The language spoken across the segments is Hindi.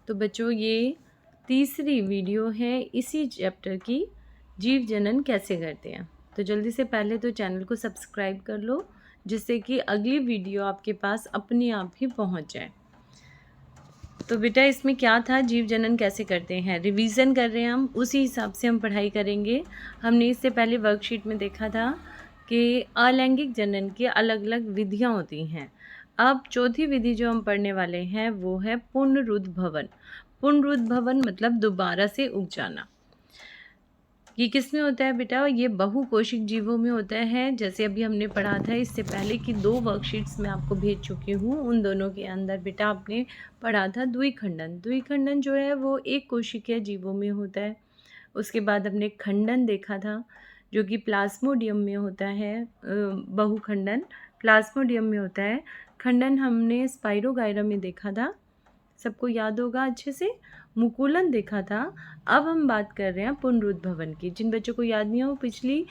तो बच्चों ये तीसरी वीडियो है इसी चैप्टर की, जीव जनन कैसे करते हैं। तो जल्दी से पहले तो चैनल को सब्सक्राइब कर लो, जिससे कि अगली वीडियो आपके पास अपने आप ही पहुंच जाए। तो बेटा इसमें क्या था, जीव जनन कैसे करते हैं, रिवीजन कर रहे हैं हम, उसी हिसाब से हम पढ़ाई करेंगे। हमने इससे पहले वर्कशीट में देखा था कि अलैंगिक जनन की अलग अलग विधियां होती हैं। अब चौथी विधि जो हम पढ़ने वाले हैं वो है पुनरुद्भवन। पुनरुद्भवन मतलब दोबारा से उग जाना। ये किस में होता है बेटा, ये बहुकोशिक जीवों में होता है। जैसे अभी हमने पढ़ा था इससे पहले कि 2 वर्कशीट्स मैं आपको भेज चुकी हूँ, उन दोनों के अंदर बेटा आपने पढ़ा था द्विखंडन। द्विखंडन जो है वो एक कोशिकीय जीवों में होता है। उसके बाद हमने खंडन देखा था जो कि प्लाज्मोडियम में होता है। बहुखंडन प्लाज्मोडियम में होता है। खंडन हमने स्पाइरोगाइरा में देखा था, सबको याद होगा अच्छे से। मुकुलन देखा था। अब हम बात कर रहे हैं पुनरुद्भवन की। जिन बच्चों को याद नहीं हो, पिछली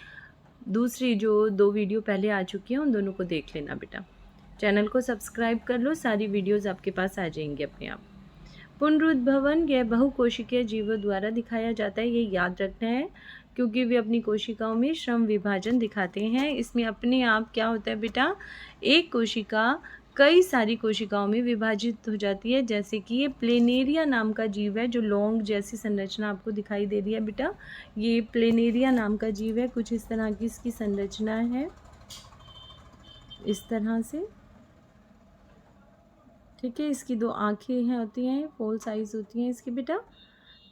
दूसरी जो 2 वीडियो पहले आ चुकी हैं उन दोनों को देख लेना बेटा। चैनल को सब्सक्राइब कर लो, सारी वीडियोस आपके पास आ जाएंगी अपने आप। पुनरुद्भवन यह बहुकोशिकीय जीवों द्वारा दिखाया जाता है, ये याद रखना है, क्योंकि वे अपनी कोशिकाओं में श्रम विभाजन दिखाते हैं। इसमें अपने आप क्या होता है बेटा, एक कोशिका कई सारी कोशिकाओं में विभाजित हो जाती है। जैसे कि ये प्लेनेरिया नाम का जीव है, जो लौंग जैसी संरचना आपको दिखाई दे रही है बेटा, ये प्लेनेरिया नाम का जीव है। कुछ इस तरह की इसकी संरचना है, इस तरह से, ठीक है। इसकी 2 आँखें हैं होती हैं, फुल साइज होती हैं इसकी बेटा।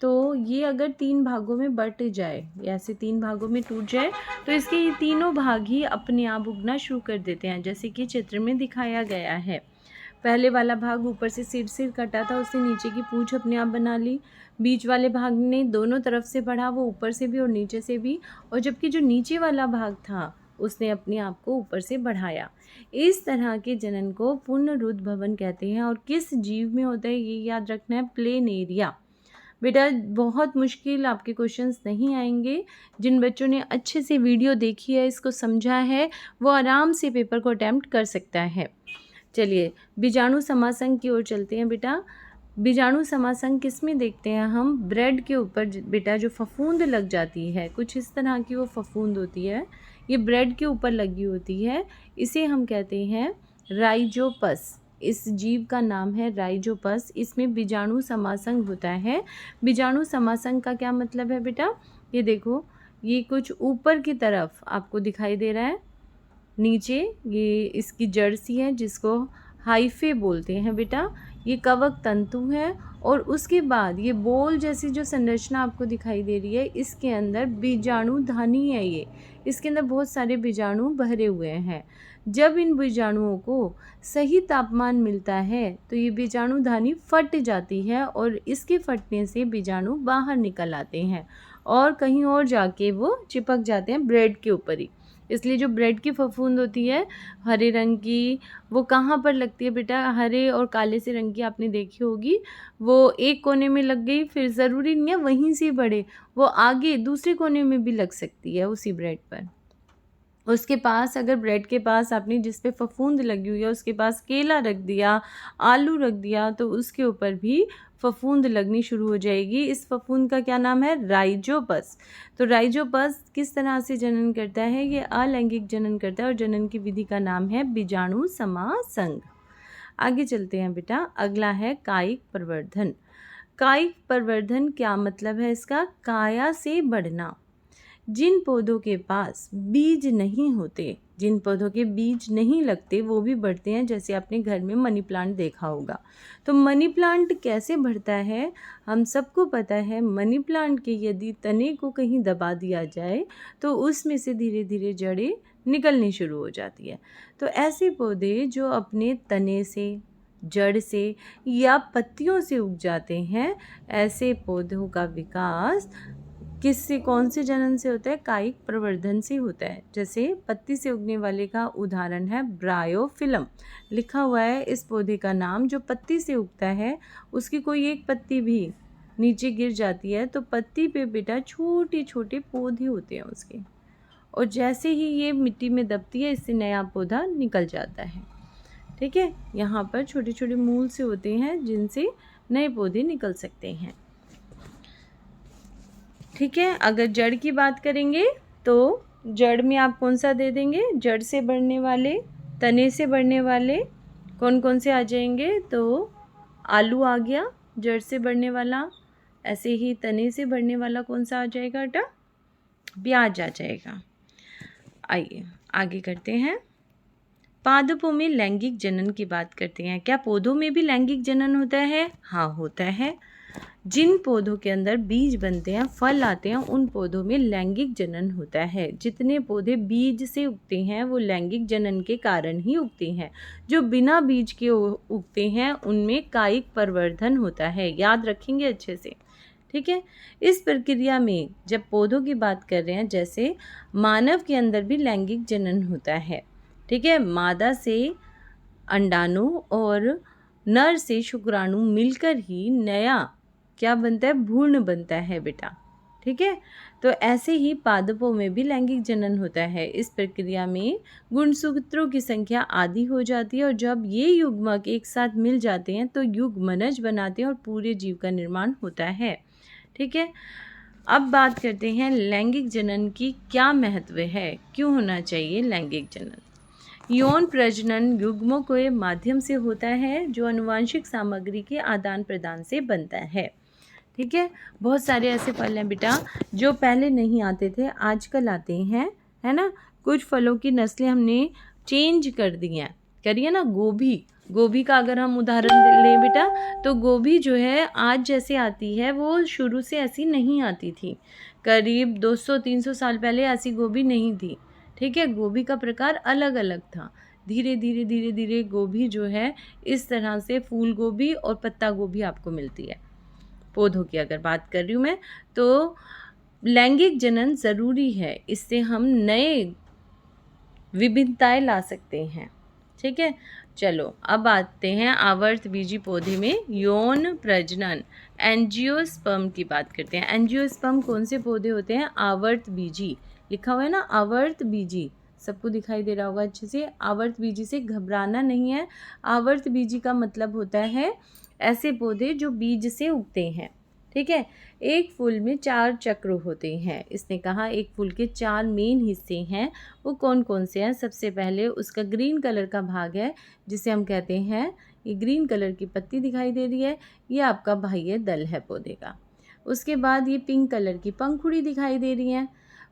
तो ये अगर 3 भागों में बट जाए, ऐसे 3 भागों में टूट जाए, तो इसके ये तीनों भाग ही अपने आप उगना शुरू कर देते हैं, जैसे कि चित्र में दिखाया गया है। पहले वाला भाग ऊपर से सिर कटा था, उससे नीचे की पूंछ अपने आप बना ली। बीच वाले भाग ने दोनों तरफ से बढ़ा, वो ऊपर से भी और नीचे से भी। और जबकि जो नीचे वाला भाग था उसने अपने आप को ऊपर से बढ़ाया। इस तरह के जनन को पुनरुद्भवन कहते हैं। और किस जीव में होता है ये याद रखना है, प्लेनेरिया। बेटा बहुत मुश्किल आपके क्वेश्चंस नहीं आएंगे। जिन बच्चों ने अच्छे से वीडियो देखी है, इसको समझा है, वो आराम से पेपर को अटैम्प्ट कर सकता है। चलिए बीजाणु समासंग की ओर चलते हैं बेटा। बीजाणु समासंग किस में देखते हैं हम, ब्रेड के ऊपर बेटा जो फफूंद लग जाती है, कुछ इस तरह की वो फफूंद होती है, ये ब्रेड के ऊपर लगी होती है, इसे हम कहते हैं राइजोपस। इस जीव का नाम है राइजोपस। इसमें बीजाणु समासंग होता है। बीजाणु समासंग का क्या मतलब है बेटा, ये देखो, ये कुछ ऊपर की तरफ आपको दिखाई दे रहा है, नीचे ये इसकी जड़ सी है जिसको हाइफे बोलते हैं बेटा। ये कवक तंतु है और उसके बाद ये बोल जैसी जो संरचना आपको दिखाई दे रही है, इसके अंदर बीजाणु धानी है। ये इसके अंदर बहुत सारे बीजाणु भरे हुए हैं। जब इन बीजाणुओं को सही तापमान मिलता है तो ये बीजाणु धानी फट जाती है और इसके फटने से बीजाणु बाहर निकल आते हैं और कहीं और जाके वो चिपक जाते हैं ब्रेड के ऊपर ही। इसलिए जो ब्रेड की फफूंद होती है हरे रंग की, वो कहाँ पर लगती है बेटा, हरे और काले से रंग की आपने देखी होगी। वो एक कोने में लग गई, फिर ज़रूरी नहीं है वहीं से बढ़े, वो आगे दूसरे कोने में भी लग सकती है उसी ब्रेड पर। उसके पास अगर ब्रेड के पास आपने जिस पे फफूंद लगी हुई है उसके पास केला रख दिया, आलू रख दिया, तो उसके ऊपर भी फफूंद लगनी शुरू हो जाएगी। इस फफूंद का क्या नाम है, राइजोपस। तो राइजोपस किस तरह से जनन करता है, ये अलैंगिक जनन करता है और जनन की विधि का नाम है बीजाणु समासंग। आगे चलते हैं बेटा, अगला है कायिक प्रवर्धन। कायिक प्रवर्धन क्या मतलब है इसका, काया से बढ़ना। जिन पौधों के पास बीज नहीं होते, जिन पौधों के बीज नहीं लगते, वो भी बढ़ते हैं। जैसे आपने घर में मनी प्लांट देखा होगा। तो मनी प्लांट कैसे बढ़ता है, हम सबको पता है। मनी प्लांट के यदि तने को कहीं दबा दिया जाए तो उसमें से धीरे धीरे जड़ें निकलनी शुरू हो जाती है। तो ऐसे पौधे जो अपने तने से, जड़ से या पत्तियों से उग जाते हैं, ऐसे पौधों का विकास किससे, कौन से जनन से होता है, कायिक प्रवर्धन से होता है। जैसे पत्ती से उगने वाले का उदाहरण है ब्रायोफिलम, लिखा हुआ है इस पौधे का नाम। जो पत्ती से उगता है उसकी कोई एक पत्ती भी नीचे गिर जाती है तो पत्ती पे बेटा छोटे छोटे पौधे होते हैं उसके, और जैसे ही ये मिट्टी में दबती है इससे नया पौधा निकल जाता है। ठीक है, यहाँ पर छोटे छोटे मूल से होते हैं जिनसे नए पौधे निकल सकते हैं। ठीक है, अगर जड़ की बात करेंगे तो जड़ में आप कौन सा दे देंगे? जड़ से बढ़ने वाले, तने से बढ़ने वाले कौन कौन से आ जाएंगे? तो आलू आ गया जड़ से बढ़ने वाला। ऐसे ही तने से बढ़ने वाला कौन सा आ जाएगा बेटा? प्याज आ जाएगा। आइए आगे करते हैं। पादपों में लैंगिक जनन की बात करते हैं। क्या पौधों में भी लैंगिक जनन होता है? हाँ, होता है। जिन पौधों के अंदर बीज बनते हैं, फल आते हैं, उन पौधों में लैंगिक जनन होता है। जितने पौधे बीज से उगते हैं वो लैंगिक जनन के कारण ही उगते हैं। जो बिना बीज के उगते हैं उनमें कायिक परिवर्धन होता है। याद रखेंगे अच्छे से। ठीक है, इस प्रक्रिया में जब पौधों की बात कर रहे हैं, जैसे मानव के अंदर भी लैंगिक जनन होता है। ठीक है, मादा से अंडाणु और नर से शुक्राणु मिलकर ही नया क्या बनता है? भ्रूण बनता है बेटा। ठीक है, तो ऐसे ही पादपों में भी लैंगिक जनन होता है। इस प्रक्रिया में गुणसूत्रों की संख्या आधी हो जाती है और जब ये युग्मक एक साथ मिल जाते हैं तो युग्मनज बनाते हैं और पूरे जीव का निर्माण होता है। ठीक है, अब बात करते हैं लैंगिक जनन की क्या महत्व है, क्यों होना चाहिए लैंगिक जनन। यौन प्रजनन युग्मों के माध्यम से होता है जो आनुवांशिक सामग्री के आदान प्रदान से बनता है। ठीक है, बहुत सारे ऐसे फल हैं बेटा जो पहले नहीं आते थे, आजकल आते हैं, है ना। कुछ फलों की नस्लें हमने चेंज कर दी हैं, करिए ना। गोभी का अगर हम उदाहरण लें बेटा, तो गोभी जो है आज जैसे आती है वो शुरू से ऐसी नहीं आती थी। करीब 200-300 साल पहले ऐसी गोभी नहीं थी। ठीक है, गोभी का प्रकार अलग अलग था। धीरे धीरे गोभी जो है इस तरह से फूल गोभी और पत्ता गोभी आपको मिलती है। पौधों की अगर बात कर रही हूँ मैं, तो लैंगिक जनन ज़रूरी है, इससे हम नए विभिन्नताएं ला सकते हैं। ठीक है, चलो अब आते हैं आवर्तबीजी पौधे में यौन प्रजनन, एंजियोस्पर्म की बात करते हैं। एंजियोस्पर्म कौन से पौधे होते हैं? आवर्तबीजी लिखा हुआ है ना, आवर्तबीजी, सबको दिखाई दे रहा होगा अच्छे से। आवर्तबीजी से घबराना नहीं है। आवर्तबीजी का मतलब होता है ऐसे पौधे जो बीज से उगते हैं। ठीक है, एक फूल में 4 चक्र होते हैं। इसने कहा एक फूल के 4 मेन हिस्से हैं, वो कौन कौन से हैं? सबसे पहले उसका ग्रीन कलर का भाग है जिसे हम कहते हैं, ये ग्रीन कलर की पत्ती दिखाई दे रही है, ये आपका बाह्य दल है पौधे का। उसके बाद ये पिंक कलर की पंखुड़ी दिखाई दे रही है।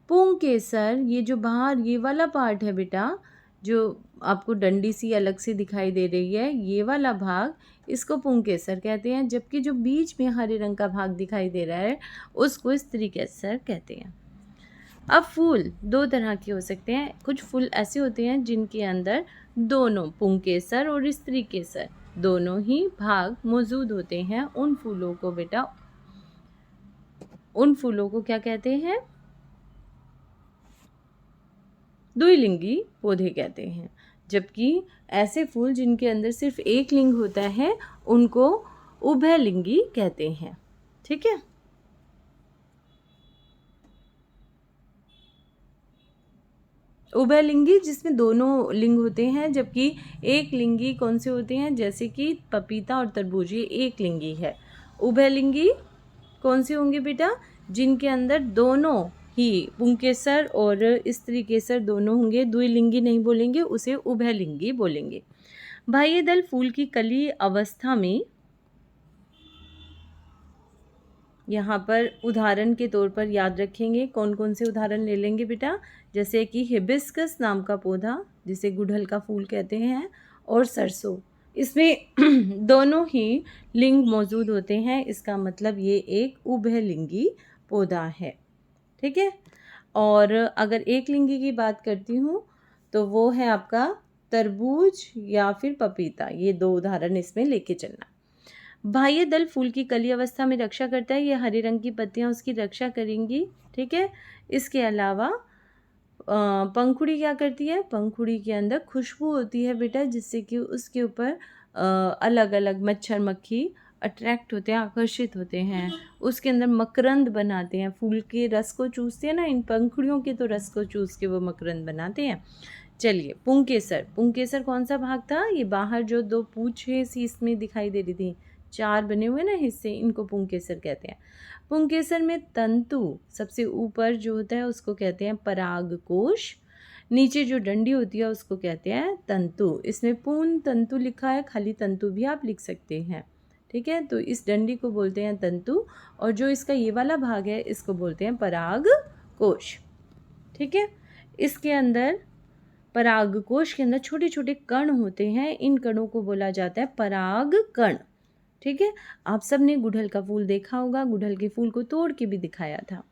पुंकेसर, ये जो बाहर ये वाला पार्ट है बेटा, जो आपको डंडी सी अलग से दिखाई दे रही है, ये वाला भाग, इसको पुंकेसर कहते हैं। जबकि जो बीच में हरे रंग का भाग दिखाई दे रहा है उसको स्त्रीकेसर कहते हैं। अब फूल 2 तरह के हो सकते हैं। कुछ फूल ऐसे होते हैं जिनके अंदर दोनों पुंकेसर और स्त्रीकेसर दोनों ही भाग मौजूद होते हैं। उन फूलों को बेटा, उन फूलों को क्या कहते हैं? द्विलिंगी पौधे कहते हैं। जबकि ऐसे फूल जिनके अंदर सिर्फ एक लिंग होता है उनको उभयलिंगी कहते हैं। ठीक है, उभयलिंगी जिसमें दोनों लिंग होते हैं, जबकि एक लिंगी कौन से होते हैं? जैसे कि पपीता और तरबूज, ये एक लिंगी है। उभयलिंगी कौन से होंगे बेटा? जिनके अंदर दोनों ही पुंकेसर और स्त्रीकेसर दोनों होंगे। द्विलिंगी नहीं बोलेंगे, उसे उभयलिंगी बोलेंगे। बाह्य दल फूल की कली अवस्था में, यहाँ पर उदाहरण के तौर पर याद रखेंगे, कौन कौन से उदाहरण ले लेंगे बेटा? जैसे कि हिबिस्कस नाम का पौधा जिसे गुड़हल का फूल कहते हैं, और सरसों, इसमें दोनों ही लिंग मौजूद होते हैं। इसका मतलब ये एक उभयलिंगी पौधा है। ठीक है, और अगर एक लिंगी की बात करती हूँ तो वो है आपका तरबूज या फिर पपीता। ये 2 उदाहरण इसमें लेके चलना। बाह्य दल फूल की कली अवस्था में रक्षा करता है, ये हरे रंग की पत्तियां उसकी रक्षा करेंगी। ठीक है, इसके अलावा पंखुड़ी क्या करती है? पंखुड़ी के अंदर खुशबू होती है बेटा, जिससे कि उसके ऊपर अलग अलग मच्छर मक्खी अट्रैक्ट होते हैं, आकर्षित होते हैं। उसके अंदर मकरंद बनाते हैं, फूल के रस को चूसते हैं ना, इन पंखुड़ियों के तो रस को चूस के वो मकरंद बनाते हैं। चलिए, पुंकेसर, पुंकेसर कौन सा भाग था? ये बाहर जो 2 पूंछें सी इसमें दिखाई दे रही थी, 4 बने हुए ना हिस्से, इनको पुंकेसर कहते हैं। पुंकेसर में तंतु सबसे ऊपर जो होता है उसको कहते हैं परागकोश, नीचे जो डंडी होती है उसको कहते हैं तंतु। इसमें पूर्ण तंतु लिखा है, खाली तंतु भी आप लिख सकते हैं, ठीक है। तो इस डंडी को बोलते हैं तंतु, और जो इसका ये वाला भाग है इसको बोलते हैं परागकोश, ठीक है। इसके अंदर परागकोश के अंदर छोटे छोटे कण होते हैं, इन कणों को बोला जाता है परागकण, ठीक है। आप सब ने गुड़हल का फूल देखा होगा, गुड़हल के फूल को तोड़ के भी दिखाया था।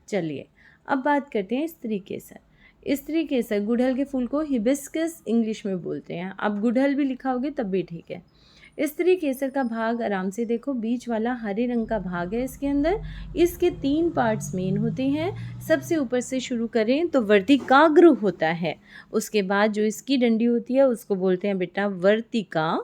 चलिए अब बात करते हैं स्त्री केसर। स्त्री केसर, गुड़हल के फूल को हिबिस्कस इंग्लिश में बोलते हैं, आप गुड़हल भी लिखाओगे तब भी ठीक है। स्त्री केसर का भाग आराम से देखो, बीच वाला हरे रंग का भाग है इसके अंदर। इसके 3 पार्ट्स मेन होते हैं। सबसे ऊपर से शुरू करें तो वर्तिकाग्र होता है, उसके बाद जो इसकी डंडी होती है उसको बोलते हैं बेटा वर्तिका।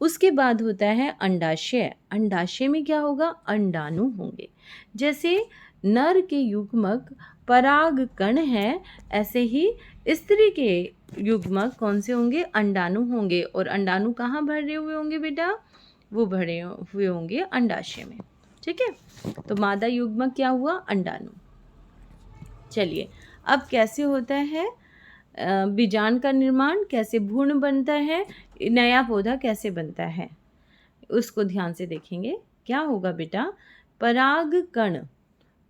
उसके बाद होता है अंडाशय। अंडाशय में क्या होगा, अंडाणु होंगे। जैसे नर के युग्मक परागकण हैं, ऐसे ही स्त्री के युग्मक कौन से होंगे, अंडाणु होंगे। और अंडाणु कहाँ भरे हुए होंगे बेटा, वो भरे हुए होंगे अंडाशय में, ठीक है। तो मादा युग्मक क्या हुआ, अंडाणु। चलिए अब कैसे होता है बीजांड का निर्माण, कैसे भ्रूण बनता है, नया पौधा कैसे बनता है, उसको ध्यान से देखेंगे। क्या होगा बेटा, परागकण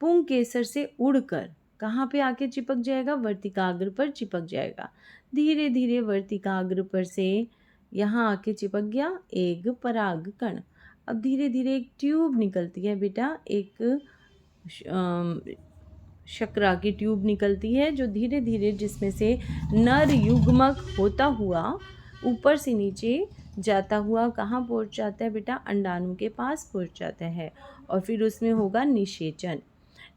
पुंकेसर से उड़कर कहाँ पे आके चिपक जाएगा, वर्तिकाग्र पर चिपक जाएगा। धीरे धीरे वर्तिकाग्र पर से यहाँ आके चिपक गया एक परागकण। अब धीरे धीरे एक ट्यूब निकलती है बेटा, एक शकरा की ट्यूब निकलती है, जो धीरे धीरे जिसमें से नर युग्मक होता हुआ ऊपर से नीचे जाता हुआ कहाँ पहुँच जाता है बेटा, अंडाणु के पास पहुँच जाता है। और फिर उसमें होगा निषेचन।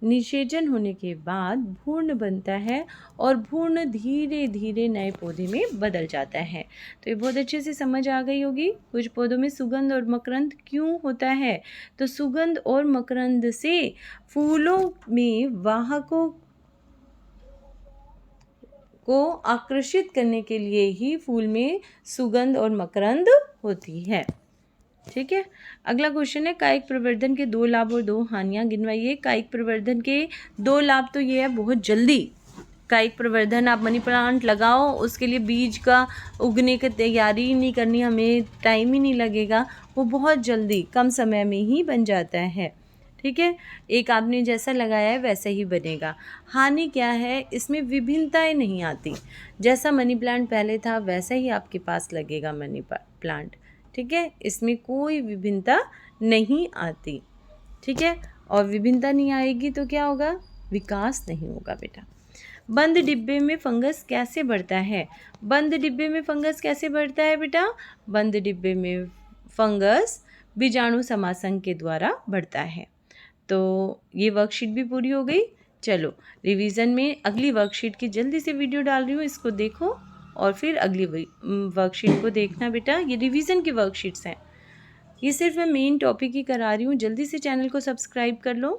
निषेचन होने के बाद भ्रूण बनता है, और भ्रूण धीरे धीरे नए पौधे में बदल जाता है। तो ये बहुत अच्छे से समझ आ गई होगी। कुछ पौधों में सुगंध और मकरंद क्यों होता है, तो सुगंध और मकरंद से फूलों में वाहकों को आकर्षित करने के लिए ही फूल में सुगंध और मकरंद होती है, ठीक है। अगला क्वेश्चन है, कायिक प्रवर्धन के 2 लाभ और 2 हानियां गिनवाइए। कायिक प्रवर्धन के 2 लाभ तो ये है, बहुत जल्दी कायिक प्रवर्धन, आप मनी प्लांट लगाओ, उसके लिए बीज का उगने की तैयारी ही नहीं करनी, हमें टाइम ही नहीं लगेगा, वो बहुत जल्दी कम समय में ही बन जाता है, ठीक है। एक आपने जैसा लगाया है वैसा ही बनेगा। हानि क्या है, इसमें विभिन्नताएं नहीं आती, जैसा मनी प्लांट पहले था वैसा ही आपके पास लगेगा मनी प्लांट, ठीक है। इसमें कोई विभिन्नता नहीं आती, ठीक है। और विभिन्नता नहीं आएगी तो क्या होगा, विकास नहीं होगा बेटा। बंद डिब्बे में फंगस कैसे बढ़ता है, बंद डिब्बे में फंगस कैसे बढ़ता है बेटा, बंद डिब्बे में फंगस बीजाणु समासंग के द्वारा बढ़ता है। तो ये वर्कशीट भी पूरी हो गई। चलो रिवीजन में अगली वर्कशीट की जल्दी से वीडियो डाल रही हूँ, इसको देखो और फिर अगली वर्कशीट को देखना बेटा। ये रिवीजन की वर्कशीट्स हैं, ये सिर्फ मैं मेन टॉपिक ही करा रही हूँ। जल्दी से चैनल को सब्सक्राइब कर लो।